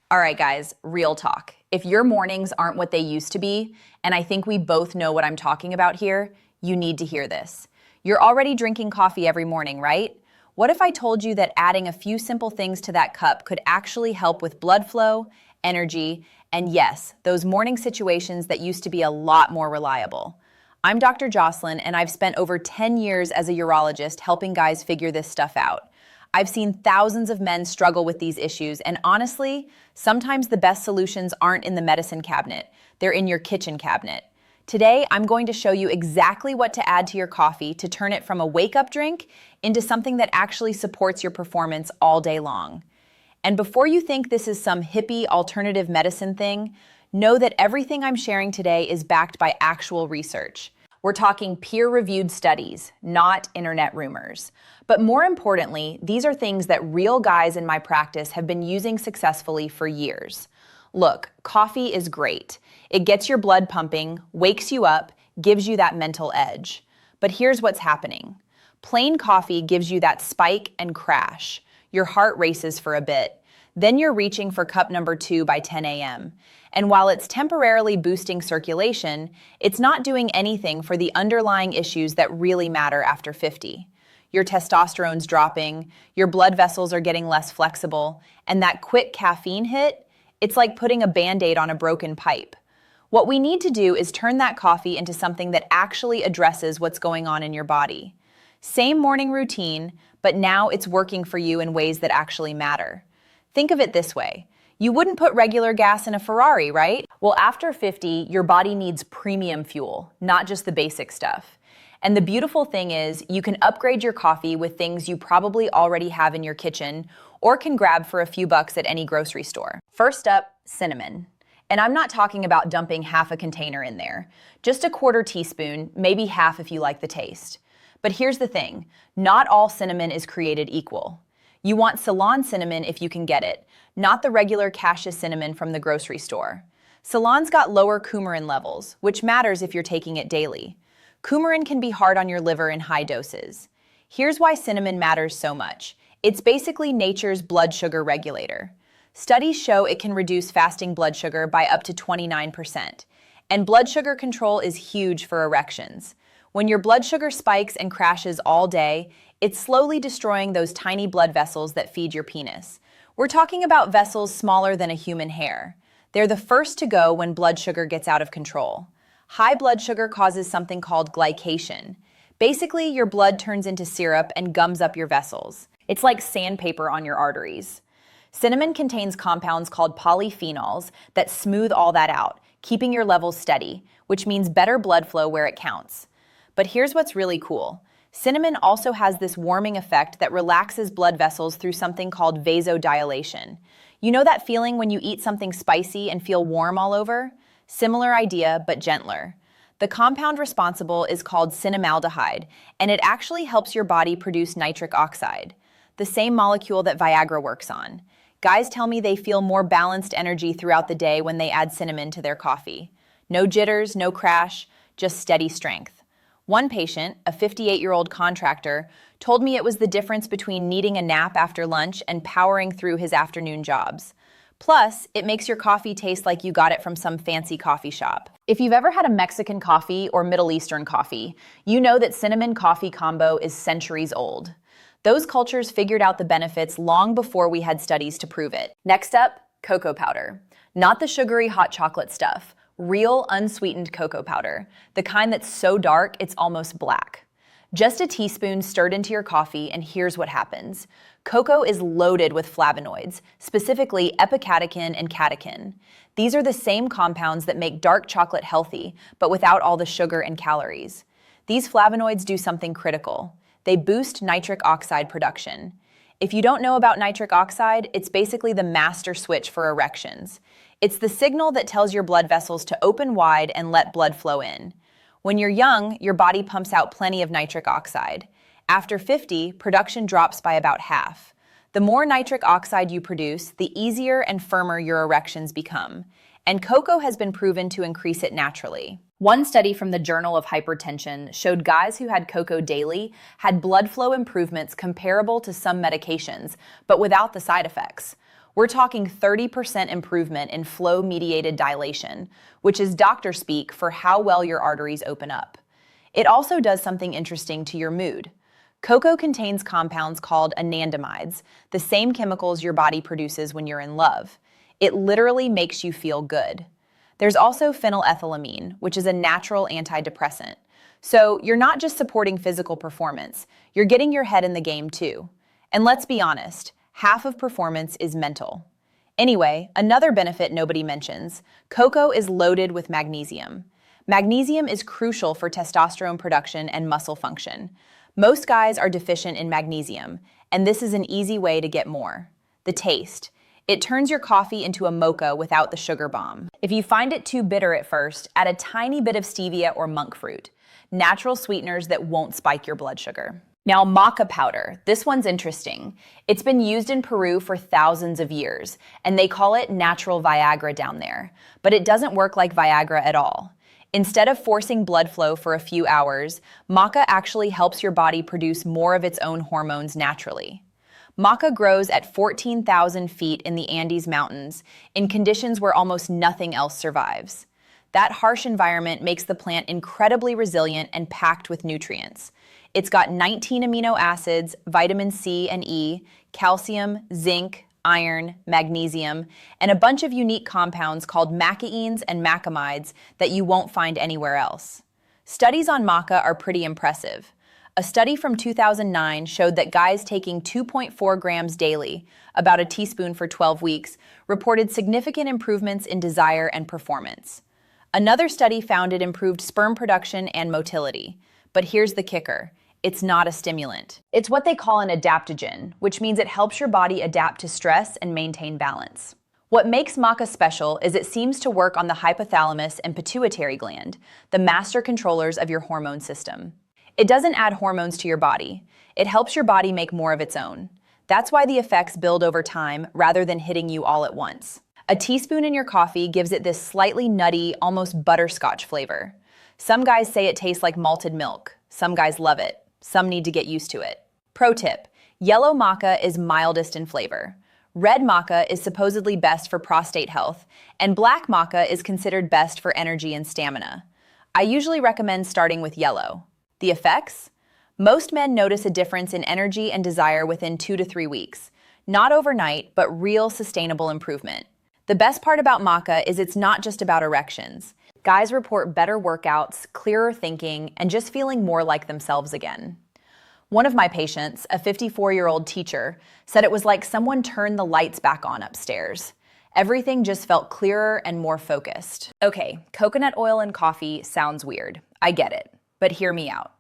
All right, guys, real talk. If your mornings aren't what they used to be, and I think we both know what I'm talking about here, you need to hear this. You're already drinking coffee every morning, right? What if I told you that adding a few simple things to that cup could actually help with blood flow, energy, and yes, those morning situations that used to be a lot more reliable? I'm Dr. Jocelyn, and I've spent over 10 years as a urologist helping guys figure this stuff out. I've seen thousands of men struggle with these issues, and honestly, sometimes the best solutions aren't in the medicine cabinet, they're in your kitchen cabinet. Today, I'm going to show you exactly what to add to your coffee to turn it from a wake-up drink into something that actually supports your performance all day long. And before you think this is some hippie alternative medicine thing, know that everything I'm sharing today is backed by actual research. We're talking peer-reviewed studies, not internet rumors. But more importantly, these are things that real guys in my practice have been using successfully for years. Look, coffee is great. It gets your blood pumping, wakes you up, gives you that mental edge. But here's what's happening. Plain coffee gives you that spike and crash. Your heart races for a bit. Then you're reaching for cup number 2 by 10 a.m. And while it's temporarily boosting circulation, it's not doing anything for the underlying issues that really matter after 50. Your testosterone's dropping, your blood vessels are getting less flexible, and that quick caffeine hit, it's like putting a Band-Aid on a broken pipe. What we need to do is turn that coffee into something that actually addresses what's going on in your body. Same morning routine, but now it's working for you in ways that actually matter. Think of it this way. You wouldn't put regular gas in a Ferrari, right? Well, after 50, your body needs premium fuel, not just the basic stuff. And the beautiful thing is, you can upgrade your coffee with things you probably already have in your kitchen or can grab for a few bucks at any grocery store. First up, cinnamon. And I'm not talking about dumping half a container in there. Just a quarter teaspoon, maybe half if you like the taste. But here's the thing, not all cinnamon is created equal. You want Ceylon cinnamon if you can get it, not the regular cassia cinnamon from the grocery store. Ceylon's got lower coumarin levels, which matters if you're taking it daily. Coumarin can be hard on your liver in high doses. Here's why cinnamon matters so much. It's basically nature's blood sugar regulator. Studies show it can reduce fasting blood sugar by up to 29%. And blood sugar control is huge for erections. When your blood sugar spikes and crashes all day, it's slowly destroying those tiny blood vessels that feed your penis. We're talking about vessels smaller than a human hair. They're the first to go when blood sugar gets out of control. High blood sugar causes something called glycation. Basically, your blood turns into syrup and gums up your vessels. It's like sandpaper on your arteries. Cinnamon contains compounds called polyphenols that smooth all that out, keeping your levels steady, which means better blood flow where it counts. But here's what's really cool. Cinnamon also has this warming effect that relaxes blood vessels through something called vasodilation. You know that feeling when you eat something spicy and feel warm all over? Similar idea, but gentler. The compound responsible is called cinnamaldehyde, and it actually helps your body produce nitric oxide, the same molecule that Viagra works on. Guys tell me they feel more balanced energy throughout the day when they add cinnamon to their coffee. No jitters, no crash, just steady strength. One patient, a 58-year-old contractor, told me it was the difference between needing a nap after lunch and powering through his afternoon jobs. Plus, it makes your coffee taste like you got it from some fancy coffee shop. If you've ever had a Mexican coffee or Middle Eastern coffee, you know that cinnamon coffee combo is centuries old. Those cultures figured out the benefits long before we had studies to prove it. Next up, cocoa powder. Not the sugary hot chocolate stuff. Real unsweetened cocoa powder, the kind that's so dark it's almost black. Just a teaspoon stirred into your coffee, and here's what happens. Cocoa is loaded with flavonoids, specifically epicatechin and catechin. These are the same compounds that make dark chocolate healthy, but without all the sugar and calories. These flavonoids do something critical. They boost nitric oxide production. If you don't know about nitric oxide, it's basically the master switch for erections. It's the signal that tells your blood vessels to open wide and let blood flow in. When you're young, your body pumps out plenty of nitric oxide. After 50, production drops by about half. The more nitric oxide you produce, the easier and firmer your erections become. And cocoa has been proven to increase it naturally. One study from the Journal of Hypertension showed guys who had cocoa daily had blood flow improvements comparable to some medications, but without the side effects. We're talking 30% improvement in flow-mediated dilation, which is doctor speak for how well your arteries open up. It also does something interesting to your mood. Cocoa contains compounds called anandamides, the same chemicals your body produces when you're in love. It literally makes you feel good. There's also phenylethylamine, which is a natural antidepressant. So you're not just supporting physical performance, you're getting your head in the game too. And let's be honest, half of performance is mental. Anyway, another benefit nobody mentions, cocoa is loaded with magnesium. Magnesium is crucial for testosterone production and muscle function. Most guys are deficient in magnesium, and this is an easy way to get more. The taste. It turns your coffee into a mocha without the sugar bomb. If you find it too bitter at first, add a tiny bit of stevia or monk fruit, natural sweeteners that won't spike your blood sugar. Now, maca powder. This one's interesting. It's been used in Peru for thousands of years, and they call it natural Viagra down there. But it doesn't work like Viagra at all. Instead of forcing blood flow for a few hours, maca actually helps your body produce more of its own hormones naturally. Maca grows at 14,000 feet in the Andes Mountains, in conditions where almost nothing else survives. That harsh environment makes the plant incredibly resilient and packed with nutrients. It's got 19 amino acids, vitamin C and E, calcium, zinc, iron, magnesium, and a bunch of unique compounds called macaines and macamides that you won't find anywhere else. Studies on maca are pretty impressive. A study from 2009 showed that guys taking 2.4 grams daily, about a teaspoon for 12 weeks, reported significant improvements in desire and performance. Another study found it improved sperm production and motility. But here's the kicker. It's not a stimulant. It's what they call an adaptogen, which means it helps your body adapt to stress and maintain balance. What makes maca special is it seems to work on the hypothalamus and pituitary gland, the master controllers of your hormone system. It doesn't add hormones to your body. It helps your body make more of its own. That's why the effects build over time rather than hitting you all at once. A teaspoon in your coffee gives it this slightly nutty, almost butterscotch flavor. Some guys say it tastes like malted milk. Some guys love it. Some need to get used to it. Pro tip, yellow maca is mildest in flavor. Red maca is supposedly best for prostate health, and black maca is considered best for energy and stamina. I usually recommend starting with yellow. The effects? Most men notice a difference in energy and desire within 2 to 3 weeks. Not overnight, but real sustainable improvement. The best part about maca is it's not just about erections. Guys report better workouts, clearer thinking, and just feeling more like themselves again. One of my patients, a 54-year-old teacher, said it was like someone turned the lights back on upstairs. Everything just felt clearer and more focused. Okay, coconut oil and coffee sounds weird. I get it. But hear me out.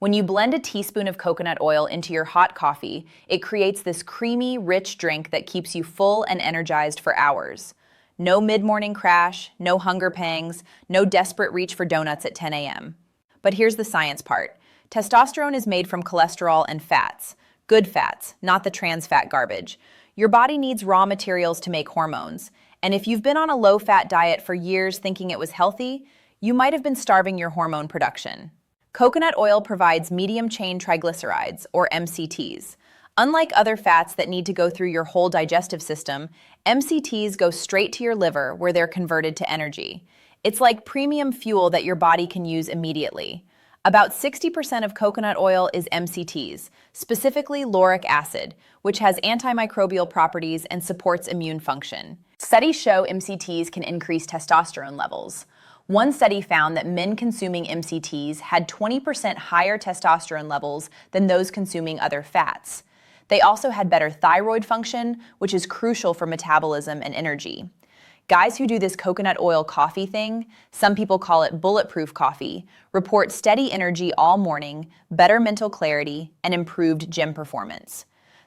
When you blend a teaspoon of coconut oil into your hot coffee, it creates this creamy, rich drink that keeps you full and energized for hours. No mid-morning crash, no hunger pangs, no desperate reach for donuts at 10 a.m. But here's the science part. Testosterone is made from cholesterol and fats. Good fats, not the trans fat garbage. Your body needs raw materials to make hormones. And if you've been on a low-fat diet for years thinking it was healthy, you might have been starving your hormone production. Coconut oil provides medium-chain triglycerides, or MCTs. Unlike other fats that need to go through your whole digestive system, MCTs go straight to your liver where they're converted to energy. It's like premium fuel that your body can use immediately. About 60% of coconut oil is MCTs, specifically lauric acid, which has antimicrobial properties and supports immune function. Studies show MCTs can increase testosterone levels. One study found that men consuming MCTs had 20% higher testosterone levels than those consuming other fats. They also had better thyroid function, which is crucial for metabolism and energy. Guys who do this coconut oil coffee thing, some people call it bulletproof coffee, report steady energy all morning, better mental clarity, and improved gym performance.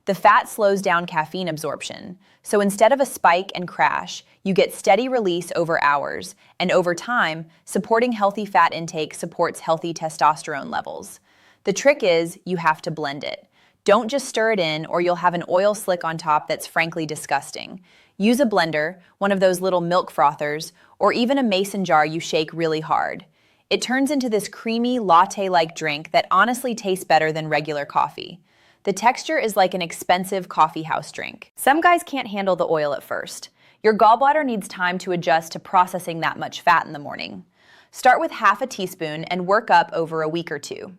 The fat slows down caffeine absorption, so instead of a spike and crash, you get steady release over hours, and over time, supporting healthy fat intake supports healthy testosterone levels. The trick is you have to blend it. Don't just stir it in or you'll have an oil slick on top that's frankly disgusting. Use a blender, one of those little milk frothers, or even a mason jar you shake really hard. It turns into this creamy, latte-like drink that honestly tastes better than regular coffee. The texture is like an expensive coffee house drink. Some guys can't handle the oil at first. Your gallbladder needs time to adjust to processing that much fat in the morning. Start with half a teaspoon and work up over a week or two.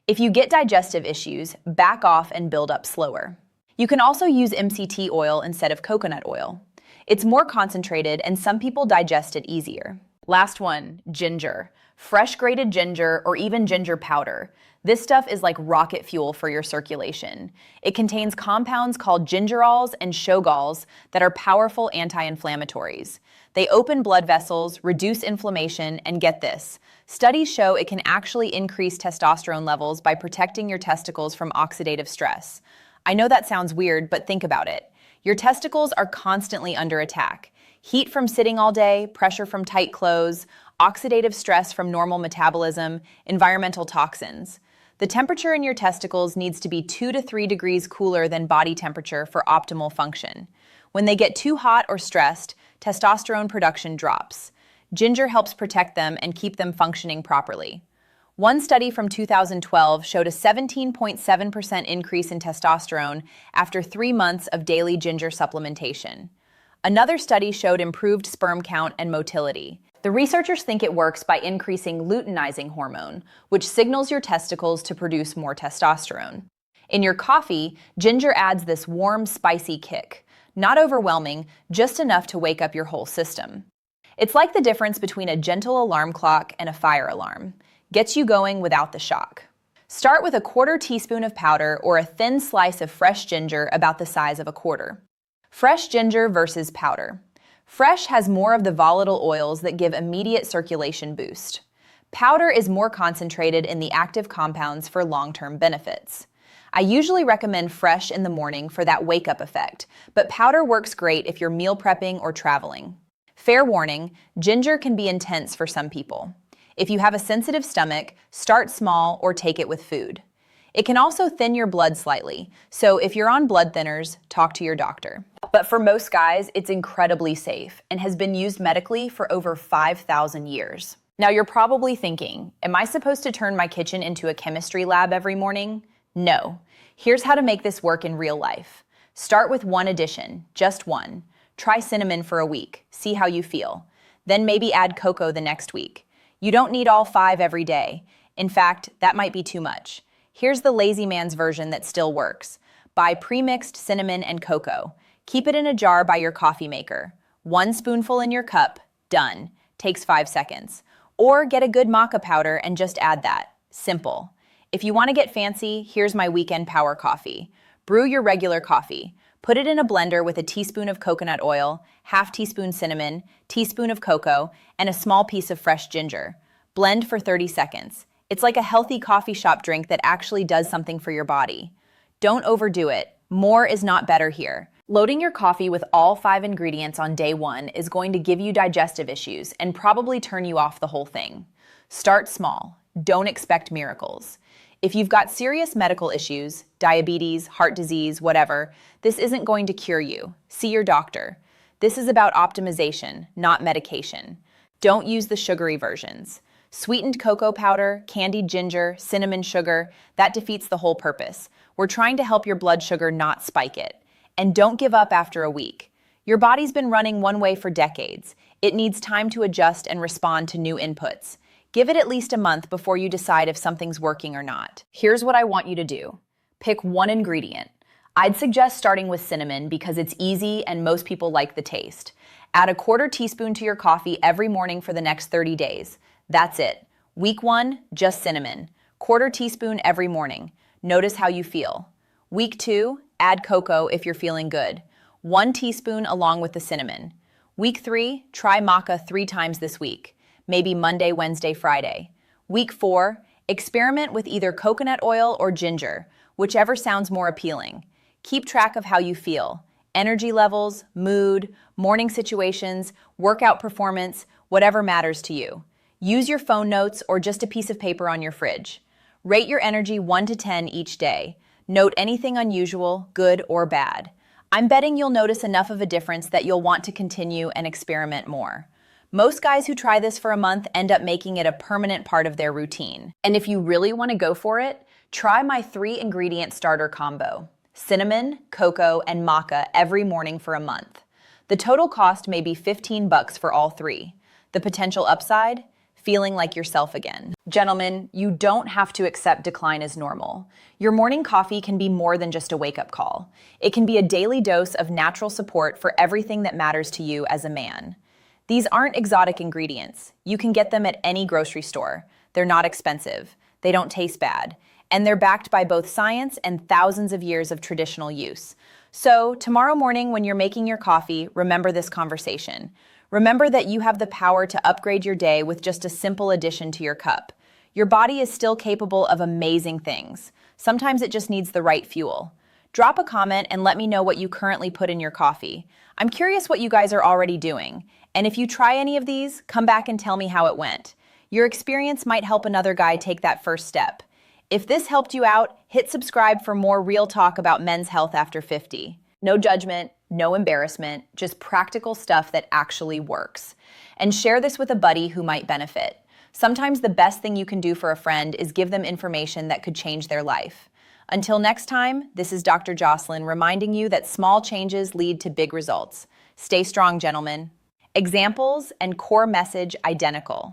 If you get digestive issues, back off and build up slower. You can also use MCT oil instead of coconut oil. It's more concentrated and some people digest it easier. Last one, ginger. Fresh grated ginger or even ginger powder. This stuff is like rocket fuel for your circulation. It contains compounds called gingerols and shogols that are powerful anti-inflammatories. They open blood vessels, reduce inflammation, and get this. Studies show it can actually increase testosterone levels by protecting your testicles from oxidative stress. I know that sounds weird, but think about it. Your testicles are constantly under attack. Heat from sitting all day, pressure from tight clothes, oxidative stress from normal metabolism, environmental toxins. The temperature in your testicles needs to be 2 to 3 degrees cooler than body temperature for optimal function. When they get too hot or stressed, testosterone production drops. Ginger helps protect them and keep them functioning properly. One study from 2012 showed a 17.7% increase in testosterone after 3 months of daily ginger supplementation. Another study showed improved sperm count and motility. The researchers think it works by increasing luteinizing hormone, which signals your testicles to produce more testosterone. In your coffee, ginger adds this warm, spicy kick. Not overwhelming, just enough to wake up your whole system. It's like the difference between a gentle alarm clock and a fire alarm. Gets you going without the shock. Start with a 1/4 teaspoon of powder or a thin slice of fresh ginger about the size of a quarter. Fresh ginger versus powder. Fresh has more of the volatile oils that give immediate circulation boost. Powder is more concentrated in the active compounds for long-term benefits. I usually recommend fresh in the morning for that wake-up effect, but powder works great if you're meal prepping or traveling. Fair warning, ginger can be intense for some people. If you have a sensitive stomach, start small or take it with food. It can also thin your blood slightly, so if you're on blood thinners, talk to your doctor. But for most guys, it's incredibly safe and has been used medically for over 5,000 years. Now you're probably thinking, am I supposed to turn my kitchen into a chemistry lab every morning? No. Here's how to make this work in real life. Start with one addition, just one. Try cinnamon for a week, see how you feel. Then maybe add cocoa the next week. You don't need all 5 every day. In fact, that might be too much. Here's the lazy man's version that still works. Buy pre-mixed cinnamon and cocoa. Keep it in a jar by your coffee maker. 1 spoonful in your cup, done. Takes 5 seconds. Or get a good maca powder and just add that. Simple. If you want to get fancy, here's my weekend power coffee. Brew your regular coffee. Put it in a blender with a teaspoon of coconut oil, half teaspoon cinnamon, teaspoon of cocoa, and a small piece of fresh ginger. Blend for 30 seconds. It's like a healthy coffee shop drink that actually does something for your body. Don't overdo it. More is not better here. Loading your coffee with all 5 ingredients on day 1 is going to give you digestive issues and probably turn you off the whole thing. Start small. Don't expect miracles. If you've got serious medical issues, diabetes, heart disease, whatever, this isn't going to cure you. See your doctor. This is about optimization, not medication. Don't use the sugary versions. Sweetened cocoa powder, candied ginger, cinnamon sugar, that defeats the whole purpose. We're trying to help your blood sugar not spike it. And don't give up after a week. Your body's been running one way for decades. It needs time to adjust and respond to new inputs. Give it at least a month before you decide if something's working or not. Here's what I want you to do. Pick one ingredient. I'd suggest starting with cinnamon because it's easy and most people like the taste. Add a 1/4 teaspoon to your coffee every morning for the next 30 days. That's it. Week 1, just cinnamon. 1/4 teaspoon every morning. Notice how you feel. Week 2, add cocoa if you're feeling good. 1 teaspoon along with the cinnamon. Week 3, try maca 3 times this week. Maybe Monday, Wednesday, Friday. Week 4, experiment with either coconut oil or ginger, whichever sounds more appealing. Keep track of how you feel. Energy levels, mood, morning situations, workout performance, whatever matters to you. Use your phone notes or just a piece of paper on your fridge. Rate your energy 1 to 10 each day. Note anything unusual, good or bad. I'm betting you'll notice enough of a difference that you'll want to continue and experiment more. Most guys who try this for a month end up making it a permanent part of their routine. And if you really want to go for it, Try my 3-ingredient starter combo: cinnamon, cocoa, and maca every morning for a month. The total cost may be $15 for all 3. The potential upside? Feeling like yourself again. Gentlemen, you don't have to accept decline as normal. Your morning coffee can be more than just a wake-up call. It can be a daily dose of natural support for everything that matters to you as a man. These aren't exotic ingredients. You can get them at any grocery store. They're not expensive. They don't taste bad. And they're backed by both science and thousands of years of traditional use. So, tomorrow morning when you're making your coffee, remember this conversation. Remember that you have the power to upgrade your day with just a simple addition to your cup. Your body is still capable of amazing things. Sometimes it just needs the right fuel. Drop a comment and let me know what you currently put in your coffee. I'm curious what you guys are already doing. And if you try any of these, come back and tell me how it went. Your experience might help another guy take that first step. If this helped you out, hit subscribe for more real talk about men's health after 50. No judgment, no embarrassment, just practical stuff that actually works. And share this with a buddy who might benefit. Sometimes the best thing you can do for a friend is give them information that could change their life. Until next time, this is Dr. Jocelyn reminding you that small changes lead to big results. Stay strong, gentlemen. Examples and core message identical.